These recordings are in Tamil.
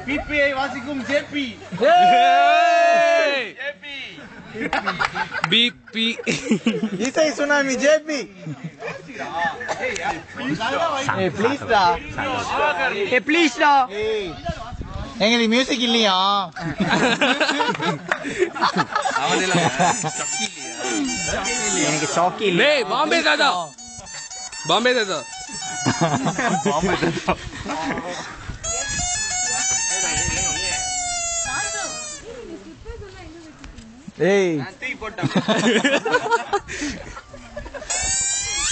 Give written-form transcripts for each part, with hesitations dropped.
பிபிஐ வாசிக்கும் ஜேபி. பிபி இசை சுனாமி ஜேபி. ப்ளீஸ்டா எங்களுக்கு மியூசிக் இல்லையா? எனக்கு ஷாக்கி இல்லை. பாம்பே தாதா பாம்பே தாதா ஏய் தூக்கி போட்டோம்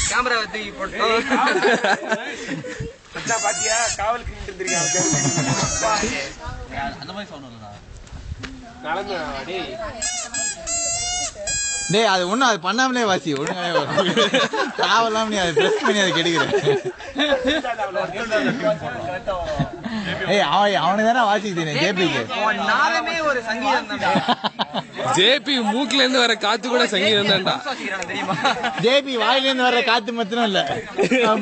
கேமராவை தூக்கி போட்டோம். பாத்தியா காவலுக்கு நின்றுருக்கான் அந்த மாதிரி சொன்னா டேய் அது ஒண்ணும் அது பண்ணாமலே வாசி ஒழுங்காவே வரும். தேவையில்லாம நீ அதை ட்ரெஸ் பண்ணி அதை கெடுக்கிற. ஏய் அவனுக்கு தானே வாசிக்கு தெரியும் ஜேபிக்கு. ஒரு சங்கீதம் ஜேபி மூக்குல இருந்து வர காத்து கூட சங்கீதம் தான்டா. ஜேபி வாயில இருந்து வர்ற காத்து மாத்திரம் இல்ல,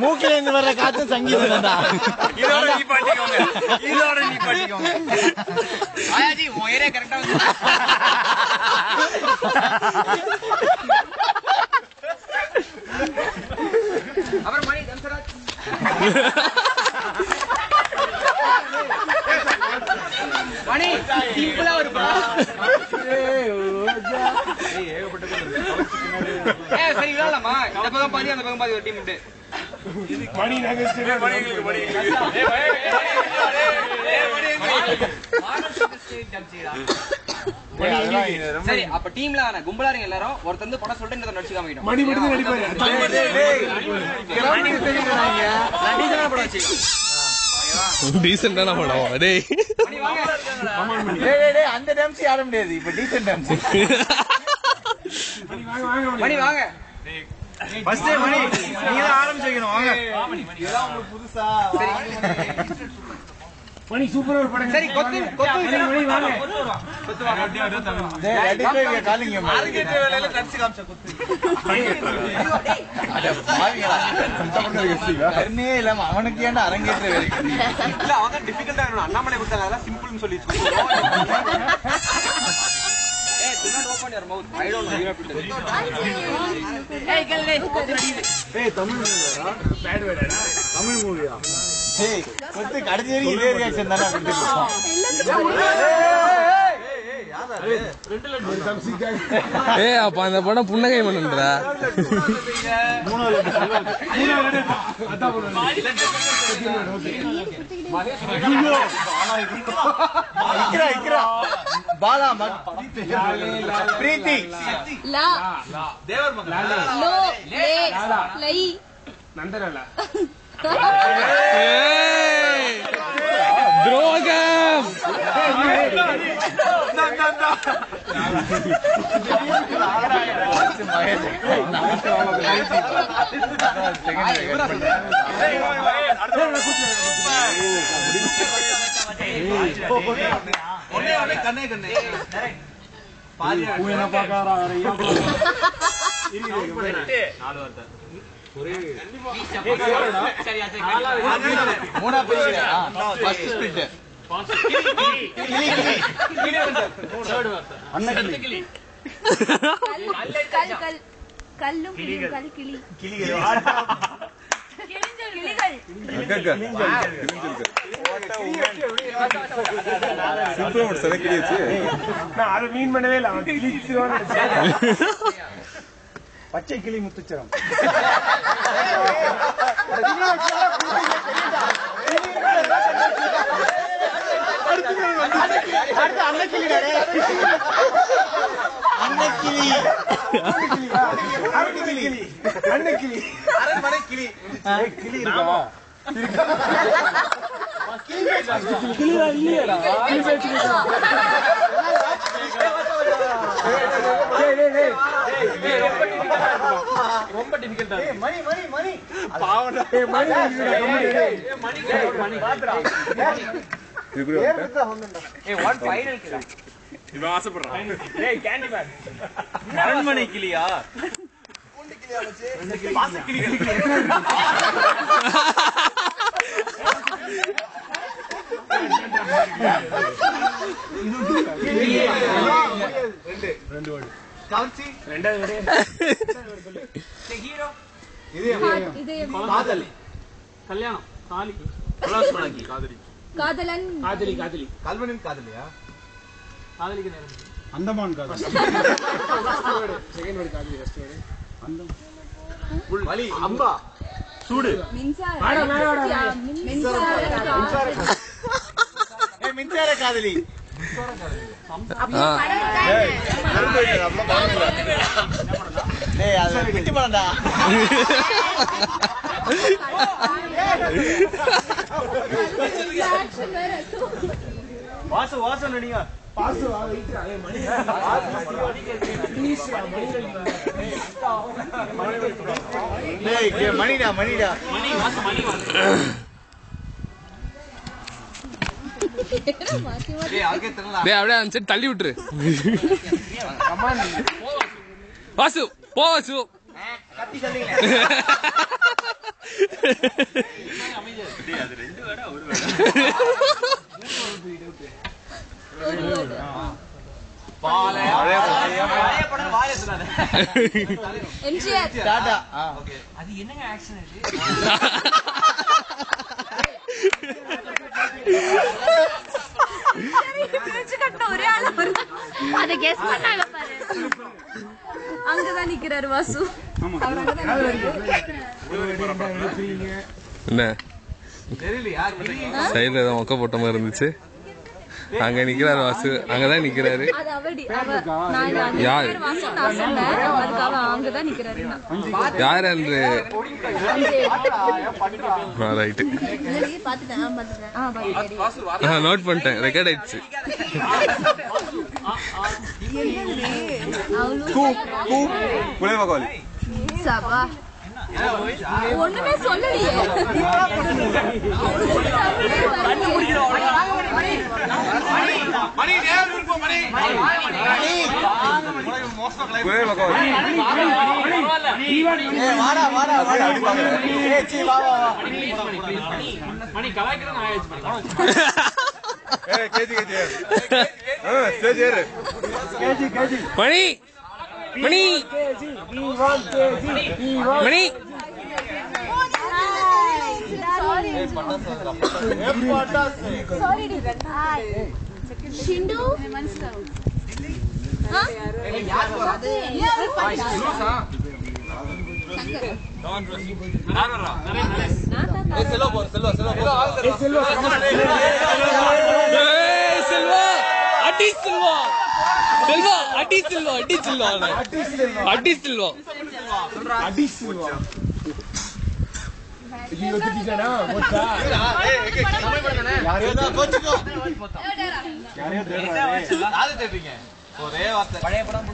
மூக்குல இருந்து வர்ற காத்து சங்கீதம் தான்டா. இதோட நீ பாட்டிக்கோங்க. ஆயாஜி ஒயரே கரெக்டா வந்து அப்புறம் மணி தம்சராஜ் மணி சிம்பிளா ஒரு சரி விளையாடலாமா? இந்த பக்கம் பாதி அந்த பக்கம் பாதி ஒரு டீம் உண்டு. மணி சரி அப்ப டீம்ல கும்பலா இருங்க எல்லாரும். ஒருத்தர் வந்து படம் சொல்லிட்டு இந்த நடிச்சு காமிக்கணும். மணி மட்டும் நடிப்பாரு. டீசென்டான படம் டேய். அந்த டான்ஸ் ஆட முடியாது. இப்ப டீசன்ட் டான்ஸ். மணி வாங்க. ஃபர்ஸ்ட் மணி நீங்க தான் ஆரம்பிச்சீங்க. வாங்க. இதெல்லாம் உங்களுக்கு புதுசா. மணி சூப்பரா ஒரு படம். சரி கொத்து மணி வாங்க. கொத்து வாங்க. டேய் ரெடி காலிங்க அரங்கேற்ற வேலையில நடிச்சு காமிச்ச கொத்து. அட பாவிங்களா அந்த பண்ண யோசிங்க. கர்மே இல்லாம அவனுக்கு ஏன்டா அரங்கேற்ற வேலை? இல்ல அவங்க டிஃபிகல்ட்டா இருக்கணும். அண்ணாமலை கொடுத்தாங்க அதெல்லாம் சிம்பிள்னு சொல்லி சொல்லுங்க. Hey, do not open your mouth. I don't know. You have to tell. Hey, Kalli. Hey, Tamil movie. Bad word. Tamil movie. Hey, கொத்து கடைசி வரைக்கும் இதே ரியாக்ஷன் தானே கொடுத்துருக்கோம். ஏய் அப்ப அந்த படம் புன்னகை மன்னன்றா. பாலா பிரீத்தி லா தேவர் மகன் லோ லே லை நந்தனலா துரோகம் கண்ணே கண்ணே பூனை பாக்காரா நாலு வார்த்தை மூணா பிரிக்கிறா ஃபர்ஸ்ட் ஸ்பிளிட் கல்லும் கிளிகள் கிளி கிளிகள் அது மீன் பண்ணவே இல்ல பச்சை கிளி முத்துச்சரம் ரொம்ப டிஃபிகல்ட்டா மணி மணி மணி பாவடா மணி மணி ஒன் ஃபைனல் கிளா இவன் ஆசைப்படுறான் ஏய் கேண்டி மேன் அரண்மனை கிளியா பூண்டு கிளியா வச்சு பாச கிளி கவர்ச்சி ஹீரோ காதல் கல்யாணம் தாலி காதலன் காதலி காதலி கல்வனின் காதலியா காதலிக்கு நேரம் அந்தமான் காதல் செகண்ட் வேர்ட் காதலி ஃபர்ஸ்ட் வேர்ட் அந்தம் வலி அம்பா சூடு மின்சார மின்சார காதலி வாசு வாசு நடிங்க பாசு மணிடா மணிடா அப்படியே அந்த சைடு தள்ளி விட்டுரு. வாசு போ வாசு. எம்ஜிஆர் டாடா அது என்னங்க ஆக்ஷன் ஒரே ஆள் அதை கெஸ் பண்ணாங்க பாரு. அங்கதான் நிக்கிறாரு வாசு. என்ன தெரியலையா சைடுல ஏதோ மொக்க போட்ட மாதிரி இருந்துச்சு. அங்க நிக்கிறாரு வாசு. அங்கதான் நிக்கிறாரு. அது அவடி நான் யார் வாசு நான் சொன்னேன். அதுக்காக அங்கதான் நிக்கிறாரு. யார் என்று ரைட்டு பாத்துட்டேன் நோட் பண்ணிட்டேன். ரெக்கார்ட் ஆயிடுச்சு. சபா ஒண்ணுமே சொல்லலையே. மணி கலாய்க்கிற மணி மணி மணி ஷிண்டு செல்வா அடி செல்வா செல்வா அடி செல்வா அடி செல்வா அடி செல்வா அடி செல்வா ஒரே வார்த்தை பழைய படம்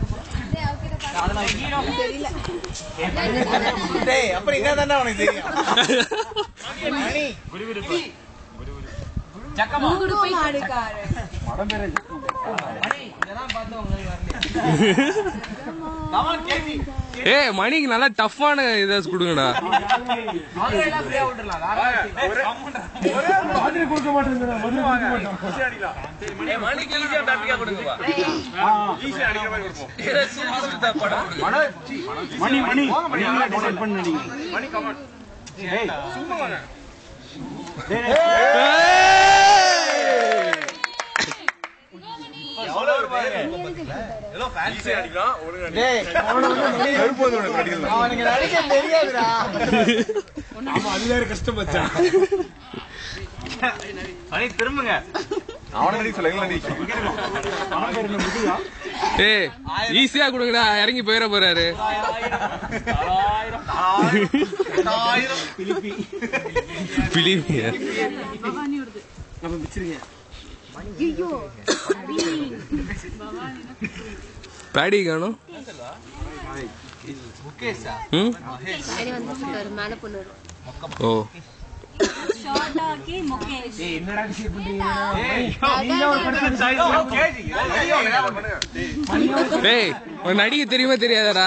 அப்படி என்ன உனக்கு தெரியும் ஏ மணிக்கு நல்லா டஃப்பான இதை கொடுங்கடா. கஷ்டப்பட்டான் திரும்புங்க. ஏ ஈஸியா கொடுங்கடா. இறங்கி போயிட போறாரு. பேடி காணும். ஓ டேய் நடிக்க தெரியுமா தெரியாதடா?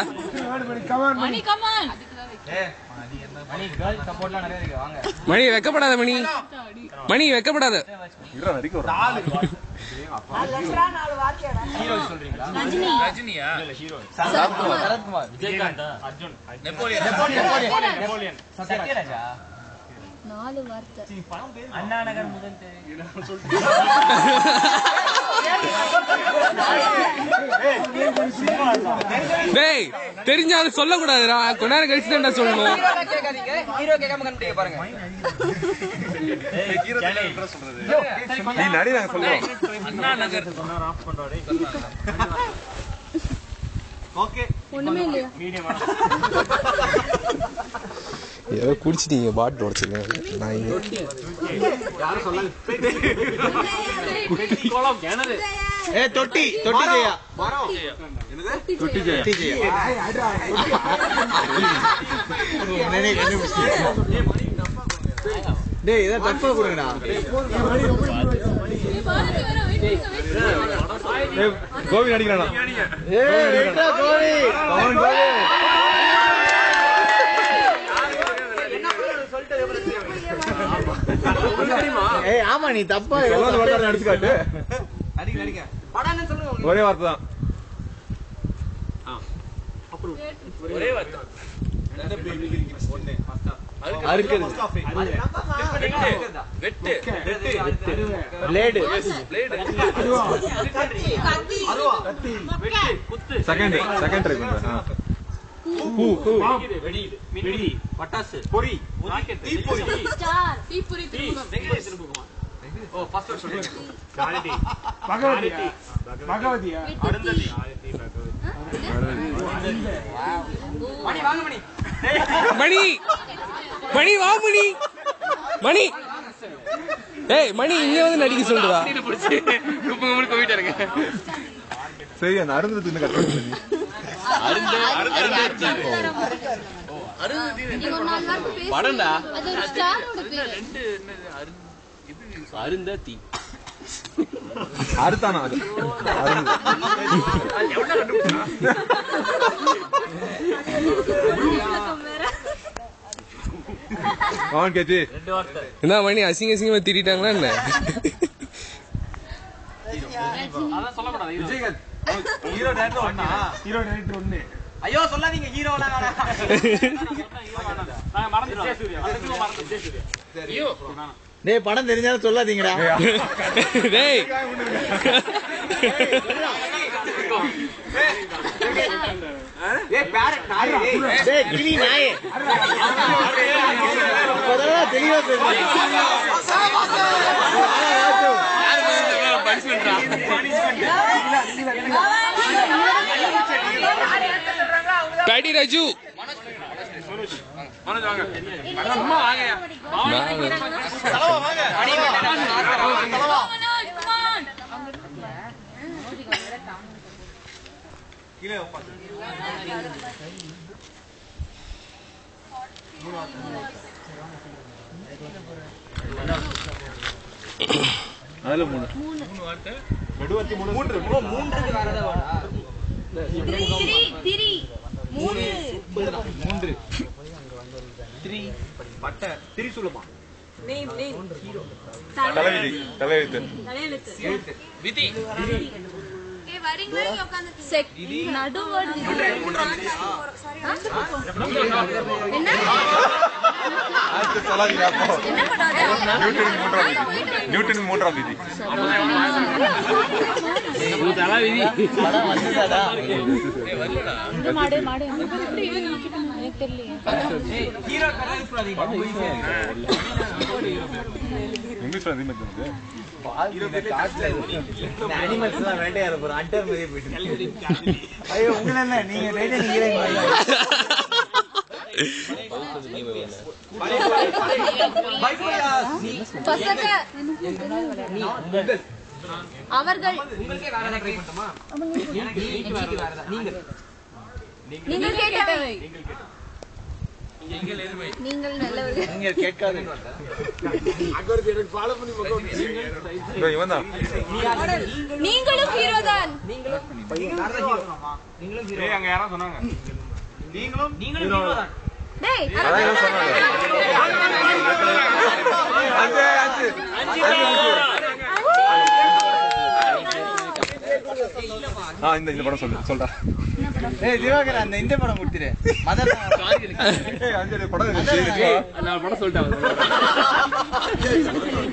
மணி வெக்கப்படாத. மணி மணி வெக்கப்படாத. ரஜினியா சரத்குமார் நெப்போலியன் சத்யராஜா 4 வார்த்தை அண்ணா நகர் முதல் டேய் தெரிஞ்சாலும் சொல்ல கூடாதுடா, கொஞ்ச நேரம் கழிச்சு தான் சொல்லணும். ஹீரோ கேட்காம கண்டுபிடிக்க பாருங்க. நீ நடி நாங்க சொல்றோம். அண்ணா நகர் ஆஃப் பண்றாடே. ஓகே ஒண்ணுமே இல்லையா? ஏதோ குடிச்சிட்டீங்க, பாட்டில் உடைச்சிருங்க. நான் யாரும் சொல்லல. கோலம் கிணறு. தொட்டி ஜெயா. என்னது? தொட்டி ஜெயா. டேய் இத தப்பா கொடுங்கடா. கோவி நடிக்கிறானா? கோவி. ஆமா நீ தப்பா நடிச்சுக்காட்டு. ஒரே வார்த்தை தான். ஒரே வார்த்தை. வெட்டு. பிளேடு. செகண்ட் ட்ரை பண்றேன். வெடி பட்டாசு பொரி தீப்பொறி தீப்பொறி திருமுகம். ஓ ஃபர்ஸ்ட் வேர்ட் சொல்லுங்க. குவாலிட்டி பகவதியா அருந்ததி மணி வாங்க மணி மணி வா மணி. ஏய் மணி இங்க வந்து நடிக்க சொல்றா. போயிட்டாருங்க. சரி அந்த அருந்ததி இன்னும் கரெக்ட் பண்ணி. படம்டா. அது ஒரு ஸ்டாரோட பேரு. அருந்ததி அறுத்தானா அது? அவன் கேச்சு என்ன மணி அசிங்க அசிங்கமா திட்டாங்களா என்ன? அதான் சொல்லக்கூடாது. விஜயகாந்த் ஹீரோ டைரக்டர் ஒண்ணு. ஐயோ சொல்லாதீங்க ஹீரோ வேணாம். நான் மறந்துட்டேன். விஜயசூர்யா. ஐயோ டேய் படம் தெரிஞ்சாலும் சொல்லாதீங்கடா. டேய் டேய் கிளி நாயே. பரவா தெளிவா சொல்றீங்க. கடி ராஜு சும்மா வாங்க. அதுல 3 வார்த்தை. நடுவத்தி 3 மூன்று வேறதா வாடா. திரி 3 3 பட்ட திரிசூலமா. Name hero. தலைவிதி தலையெழுத்து. விதி ஏய் வரீங்களா நீ உட்கார்ந்து செக் நடுவர்ட் என்ன ஆத்து சொல்லாதீங்க அப்போ. என்ன பண்ணாத நியூட்டன் மூன்றாம் விதி. தலைவிதி படம் வந்துதாடா. இந்த மாடு எப்படி எனக்கு தெரியல. ஹீரோ கரெக்ட் சொல்லாதீங்க. இங்கிலீஷ்ல அதிகமா தெரியுது. அனிமல்ஸ் எல்லாம் வேட்டையாட போறோம். அண்டர் மாதிரியே போயிட்டு. ஐயோ உங்கள என்ன நீங்க ரைடர் நீங்களே. அவர்கள் உங்களுக்கே வேற ட்ரை பண்ணட்டுமா? எனக்கு வேறதா. நீங்கள் கேட்டவை. நீங்கள் எருமை. நீங்கள் நல்லவர்கள். நீங்க கேட்காதீங்க. இவன் தான் நீங்களும் ஹீரோ தான். ஏய் அங்க யாரோ சொன்னாங்க. நீங்களும் ஹீரோ தான். டேய் அதான் இவன் சொன்னாங்க. அஞ்சு இந்த படம் சொல்றா. ஏய் திவாகர் அந்த இந்த படம் கொடுத்துரு. மதர் படம் நான் படம் சொல்லிட்டேன்.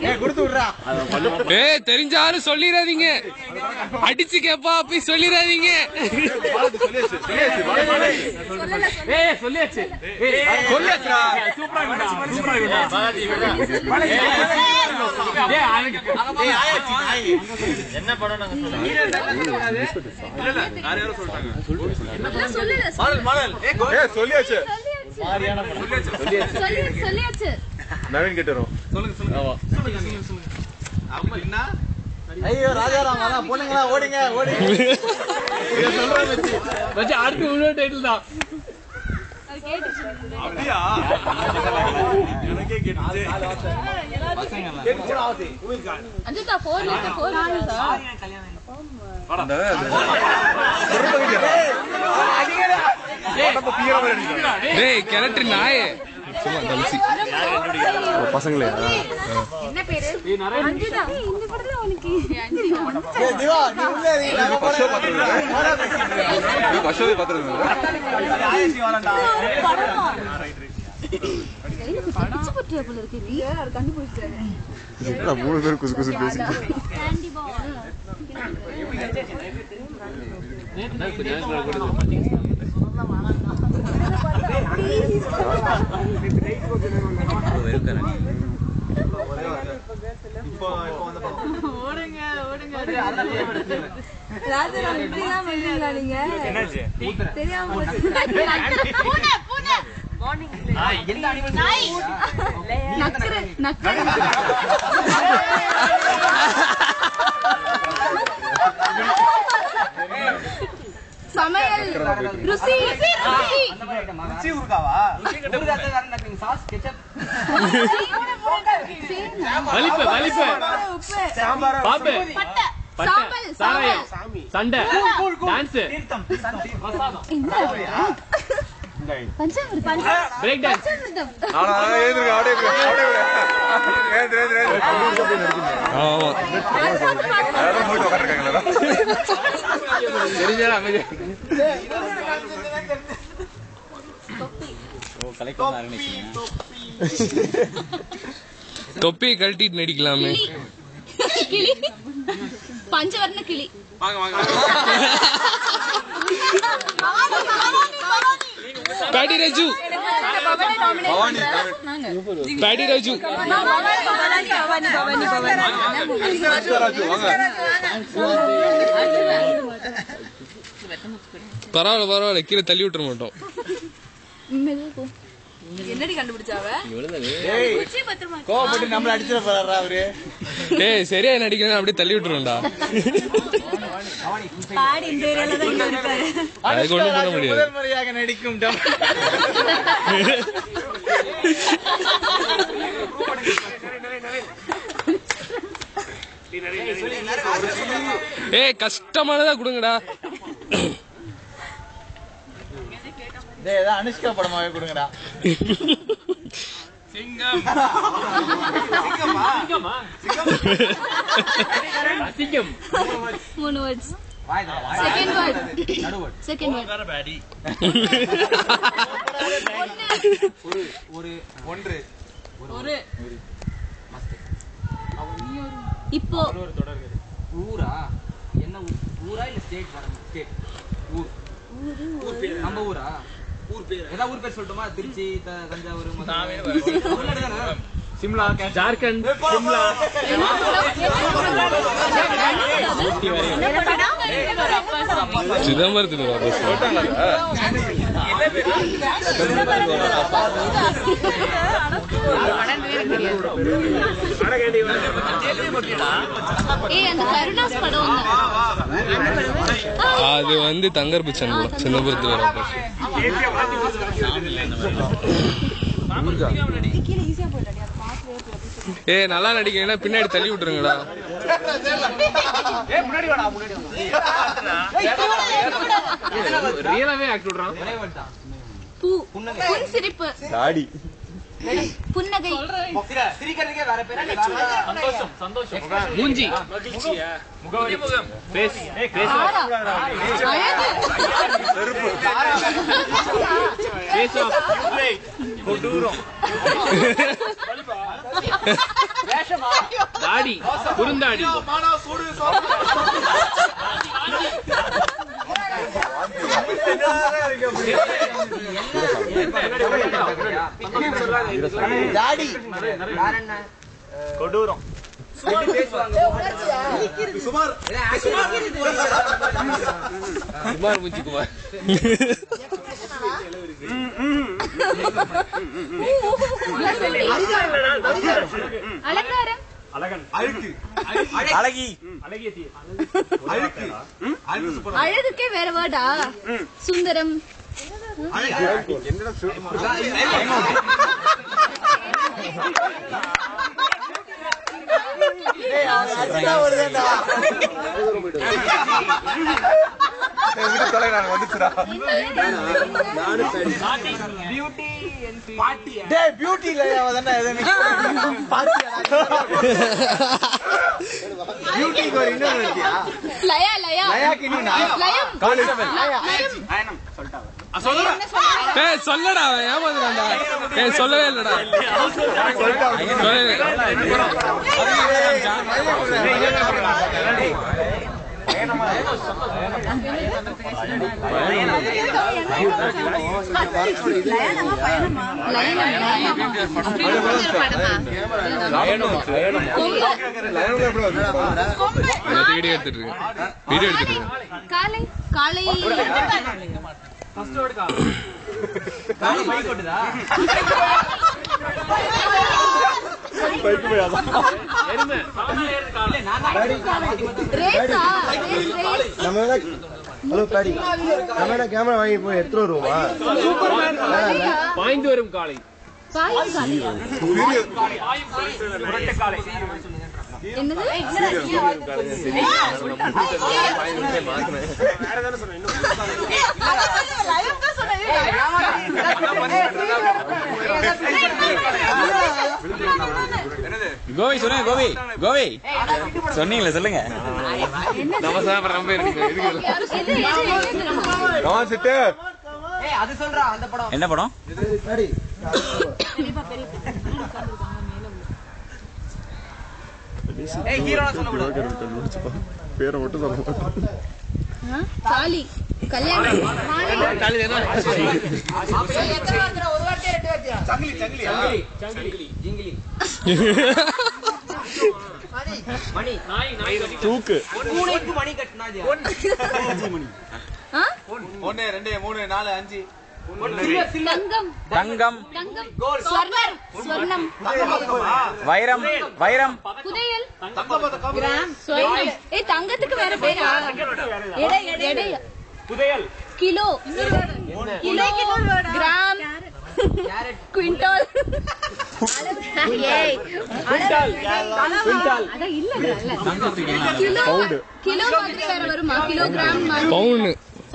ஏய் கொடுத்து விடுறா. ஏய் தெரிஞ்சாலும் சொல்லிடாதீங்க. அடிச்சு கேப்பா போய் சொல்லிடாதீங்க. சொல்லியாச்சு. சொல்லியாச்சுடா. சூப்பரா இருக்குடா. சூப்பரா இருக்குடா. என்ன படம் நாங்க சொல்றோம். இல்ல யாரும் சொல்றாங்க. சொல்லியாச்சு. சொல்லியாச்சு. நவீன் கேட்டறோம். சொல்லுங்க. ஆமா. அம்மா என்ன? ஐயோ ராஜாராம் வாடா பொண்ணுங்களா ஓடுங்க. இத சொல்றேன் மச்சி அடுத்து உள்ள டைட்டில் தான். அப்படியா? எனக்கே கேட்டுச்சு. அஞ்சுதா 4 டேய் கிணற்று நாயே. சும்மா தலிசி. பசங்களே. என்ன பேரு? அஞ்சுதா. இந்த படத்துல உனக்கு அஞ்சுதா. ஏய் திவா நீ உள்ள நீ நம்ம பஷோ பாத்துறீங்க. நீ பஷோவே பாத்துறீங்க. ஆயேசி வரடா. படிச்சு பட்டியா போல இருக்கு. நீ யார் கண்டுபிடிச்சாரு? இதுல மூணு பேர் குசு குசு பேசி. கேண்டி பால். ஓடுங்க. ராஜராம் இப்படிதான் பண்றீங்களா நீங்க? தெரியாம பூனை. எந்த அனிமல்? நாய். நக்கரு. சமையல் ருசி ஊர்காவா? வலிப்பு சாம்பார் பாம்பு சாம்பல் சாராயம் சண்டை டான்ஸ் பிரேக் டான்ஸ். ஆனா ஏந்திருங்க அப்படியே ஆமா யாரும் போயிட்டு உட்கார்ந்திருக்காங்களா? தெரிஞ்சா அமைதி. தொப்பியை கழட்டிட்டு நடிக்கலாமே. கிளி பஞ்சவர்ண கிளி. பேடி ராஜு பரவாயில்ல கீழே தள்ளி விட்டுற மாட்டோம். என்னடி கண்டுபிடிச்சாவ? கோபப்பட்டு நம்மள அடிச்சிட போறாரா அவரு? ஏய் சரியா நடிக்கணும் அப்படியே தள்ளி விட்டுருண்டா. பாடி இந்த ஏரியால தான் இருக்காரு. அதுக்கு ஒண்ணும் பண்ண முடியாது. முதல் முறையாக நடிக்கும் ஏய் கஷ்டமானதா கொடுங்கடா. அனுஷ்கா படமாவே கொடுங்கடா. சிங்கம் 3 words. Second word. இப்போ ஊரா என்ன ஊரா இல்ல ஸ்டேட் ஸ்டேட் ஊர் நம்ம ஊரா ஊர் பேர் ஏதாவது ஊர் பேர் சொல்லட்டுமா? திருச்சி தஞ்சாவூர் சிம்லா ஜார்க்கண்ட் சிம்லா சிதம்பரத்துல அது வந்து தங்கர் பிச்சன் சிதம்பரத்துல ஏ நல்லா நடிக்கிறீங்கன்னா பின்னாடி தள்ளி விட்டுருங்கடா. ரியலாவே ஆக்ட் விடுறான். பூ சிரிப்பு தாடி புன்னகை. சிரிக்கிறதுக்கே வேற பேர். சந்தோஷம் சந்தோஷம். மூஞ்சி முகவரி பேஸ் ஆரா. அழகு. பேஸ் ஆஃப் கொடூரம். வேஷமா தாடி குறுந்தாடி மானா சூடு தாடி கொடூரம். குமார் மூஞ்சி குமார் அலங்காரம். அழகு அழகி அழகுக்கே வேற வேர்டா? சுந்தரம். பியூட்டி இல்லையா பியூட்டிக்கு ஒரு இன்னொரு இருக்கியா? லயா லயா லயாக்கு இன்னும் லயம். சொல்லடா ஏமாந்துடா சொல்லவே இல்லடா வீடியோ எடுத்துட்டு இருக்கேன். காலை காலை ஹலோ பாடி நம்ம கேமரா வாங்கி போய் எடுத்துட்டு வருவோமா? பாய்ந்து வரும் காலை என்னது? கோவி சொன்ன கோவி கோவி சொன்னீங்களே சொல்லுங்க. நம்ம சாப்பிட்ற அது சொல்றா அந்த படம். என்ன படம்? ஹீரோனா சொல்லக்கூடாது. பேரை மட்டும் சொல்ல மாட்டேன். தாலி கல்யாணம் தூக்கு பூனைக்கு மணி கட்டினாது. 1 2 3 4 5 தங்கம் தங்கம் தங்கம் ஸ்வர்ணம் ஸ்வர்ணம் வைரம் வைரம் புதையல் ஸ்வர்ணம். ஏய் தங்கத்துக்கு வேற பேரா? எடை எடை புதையல் கிலோ கிலோ கிராம் குவிண்டால். ஏய் குவிண்டால் அத இல்ல கிலோ கிலோ மாதிரி வேற வருமா? கிலோகிராம்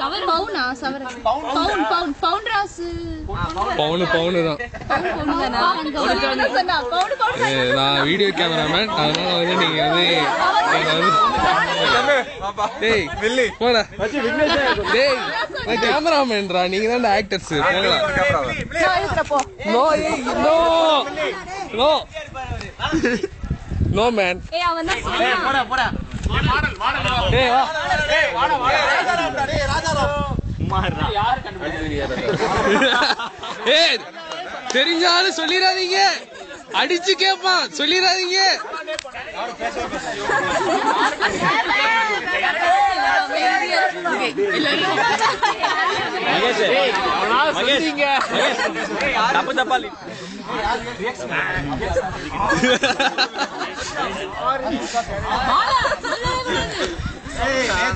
பவுன் பவுனா சவர பவுன் பவுன் பவுன் ராசு பவுனு தான். நான் வீடியோ கேமராமேன், அதனால வந்து நீங்க வந்து போடா டேய் நான் கேமராமேன்ரா, நீங்க தான் actors. No no no no man. ஏய் அவன் தான் போடா போடா மாடல் மாடல் ஏய் வா வாடா வாடா டேய் ராஜாராம் மாறா யார் கண்டுபிடிச்சது? ஏய் தெரிஞ்சாலும் சொல்லிராதீங்க, அடிச்சு கேப்பான் சொல்லிராதீங்க. தப்பு தப்பா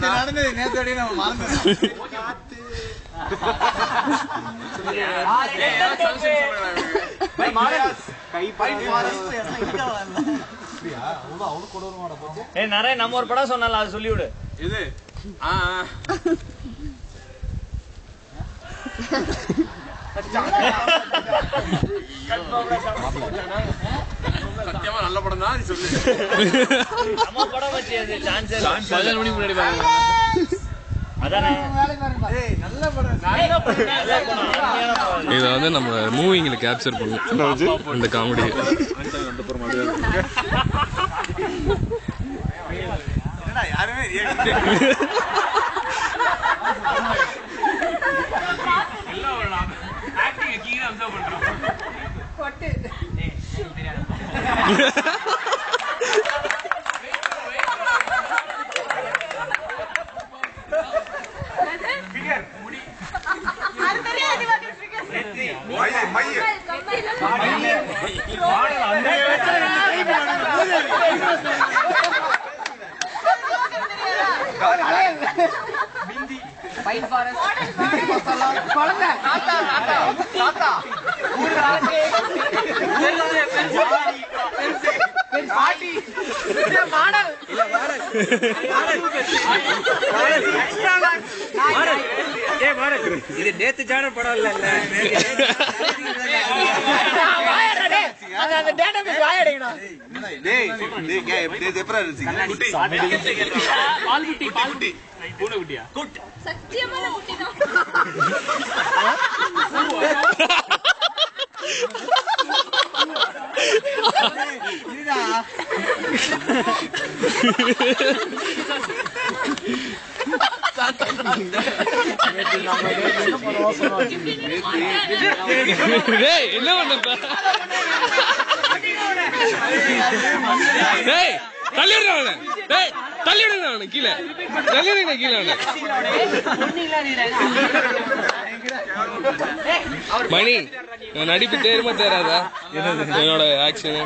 நடந்தது நேத்தோட நம்ம மறந்துட்டோம். நிறைய நம்ம ஒரு படம் சொன்னால அது சொல்லி விடு. இது சத்தியமா நல்ல படம் தான் சொல்லு. இதை வந்து நம்ம மூவிங்களை கேப்சர் பண்ணுவோம் இந்த காமெடி. இது நேத்து ஜான படம் இல்ல சத்தியமான குட்டி தான். என்ன பண்ண தள்ளிவிடுங்க கீழே தள்ளிவிடுங்க கீழே. மணி நடிப்பு தேருமா தேராதா? என்னோட ஆக்ஷன்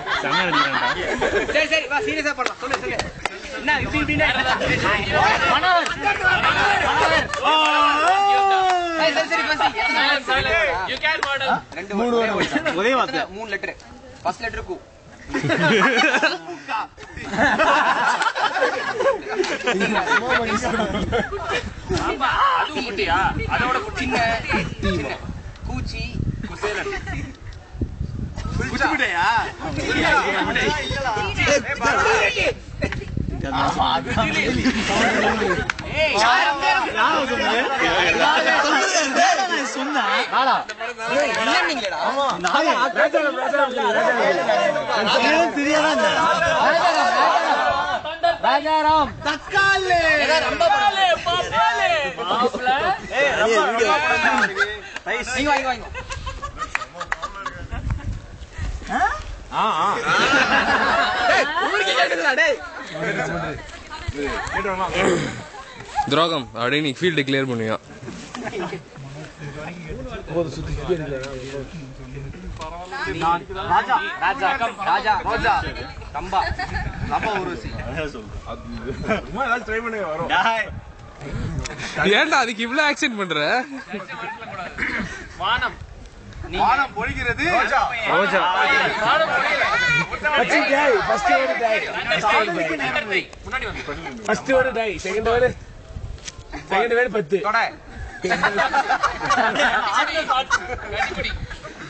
ஒரே வார்த்தை 3 லெட்டர். ஃபர்ஸ்ட் லெட்டர் கு. அதோட சின்ன கூச்சி குசேலன். குச்சிபிட்டையா? ராஜாராம் தக்காளி துரோகம் அப்படியே நீ ஃபீல்டு கிளியர் பண்ணுவியா? ஏன்டா அதுக்கு இவ்வளவு ஆக்சன் பண்ற? வானம் வானம் பொழிகிறது. ரோஜா first word tie first word tie second word 10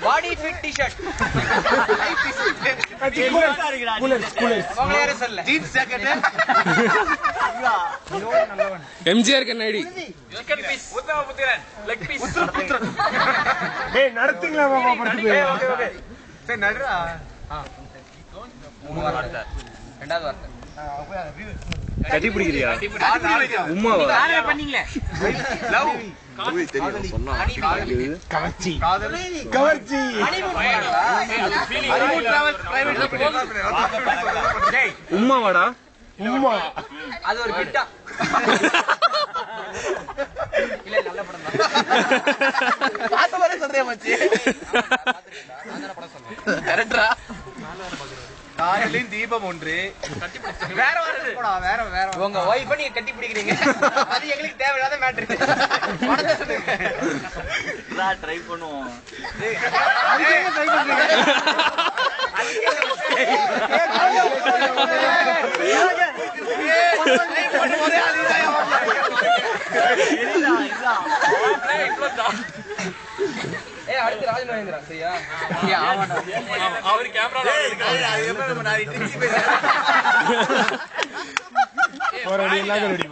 body fit T-shirt. Jeans jacket. MGR கண்ணாடி. சிக்கன் பீஸ் உத்தம புத்திரன் லெக் பீஸ் ஏய் நடத்துங்களா மாமா படுத்து. ஓகே ஓகே சரி நடுறா. ரெண்டாவது வார்த்தை கட்டி பிடிக்கிறியா? உம்மா காதல் பண்ணீங்களே. லவ் கவர்ச்சி கவர்ச்சி உம்மா வாடா உம்மா. அது ஒரு கிட்டா. இல்ல நல்ல படம் தான். பாத்த மாதிரி சொல்றே மச்சி. நான் படம் சொல்றேன். கரெக்ட்டா? காதலின் தீபம் ஒன்று. வேற வருது. வேற வேற. உங்க வைஃபை நீங்க கட்டி பிடிக்கிறீங்க. அது எங்களுக்கு தேவையில்லாத மேட்டர். படத்தை சொல்லுங்க. நான் ட்ரை பண்ணுவோம். அதுக்கு என்ன ட்ரை பண்றீங்க? ஏய் சரியா அவர் கேமரா ஒரு அடி எல்லாம் ரெடி